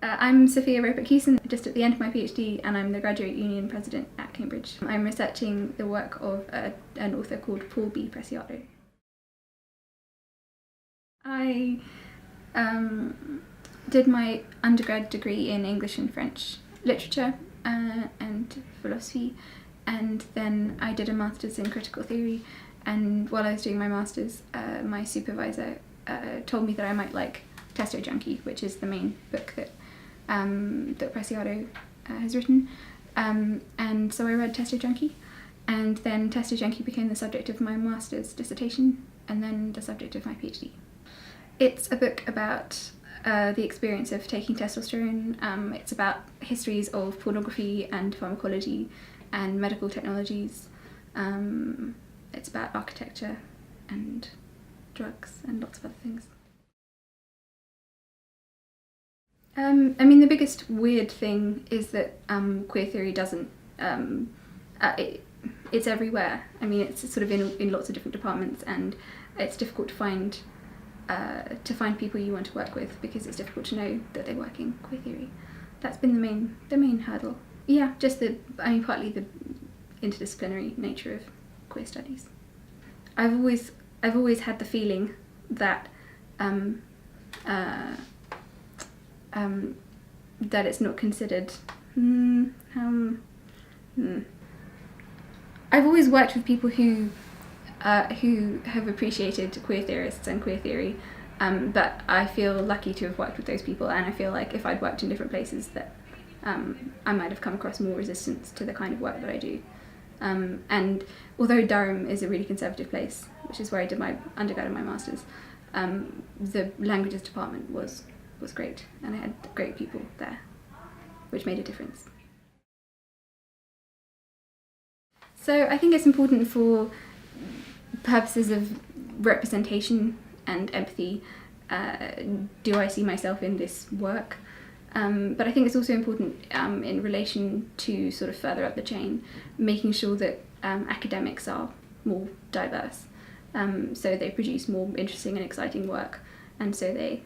I'm Sofia Ropek Hewson, just at the end of my PhD, and I'm the Graduate Union President at Cambridge. I'm researching the work of an author called Paul B Preciado. I did my undergrad degree in English and French literature and philosophy, and then I did a master's in critical theory, and while I was doing my master's, my supervisor told me that I might like Testo Junkie, which is the main book that Preciado has written, and so I read Testo Junkie, and then Testo Junkie became the subject of my master's dissertation, and then the subject of my PhD. It's a book about the experience of taking testosterone. It's about histories of pornography and pharmacology and medical technologies. It's about architecture and drugs and lots of other things. I mean, the biggest weird thing is that queer theory doesn't, it's everywhere. I mean, it's sort of in lots of different departments, and it's difficult to find people you want to work with because it's difficult to know that they work in queer theory. That's been the main hurdle. Yeah, just partly the interdisciplinary nature of queer studies. I've always had the feeling that that it's not considered. I've always worked with people who have appreciated queer theorists and queer theory, but I feel lucky to have worked with those people, and I feel like if I'd worked in different places that I might have come across more resistance to the kind of work that I do. And although Durham is a really conservative place, which is where I did my undergrad and my master's, the languages department was great, and I had great people there, which made a difference. So I think it's important for purposes of representation and empathy, do I see myself in this work? But I think it's also important in relation to sort of further up the chain, making sure that academics are more diverse, so they produce more interesting and exciting work, and so they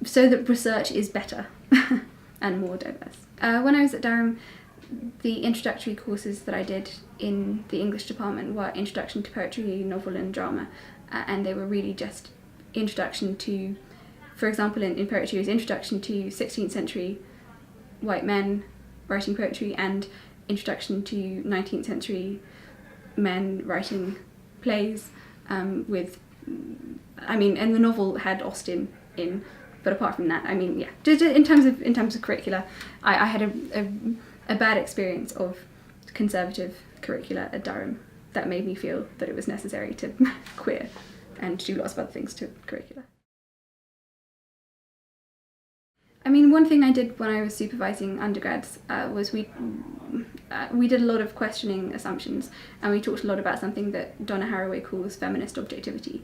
so that research is better and more diverse. When I was at Durham, the introductory courses that I did in the English department were Introduction to Poetry, Novel and Drama, and they were really just introduction to, for example, in poetry, it was Introduction to 16th century white men writing poetry and Introduction to 19th century men writing plays, and the novel had Austen in, but apart from that, I mean, yeah, just in terms of curricula, I had a bad experience of conservative curricula at Durham that made me feel that it was necessary to queer and do lots of other things to curricula. I mean, one thing I did when I was supervising undergrads was we did a lot of questioning assumptions, and we talked a lot about something that Donna Haraway calls feminist objectivity,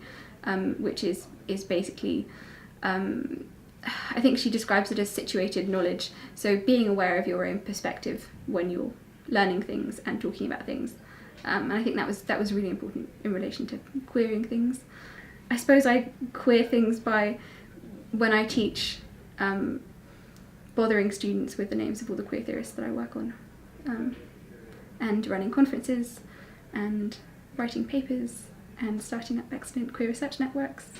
which is basically, I think she describes it as situated knowledge, so being aware of your own perspective when you're learning things and talking about things, and I think that was really important in relation to queering things. I suppose I queer things by, when I teach, bothering students with the names of all the queer theorists that I work on, and running conferences and writing papers and starting up excellent queer research networks.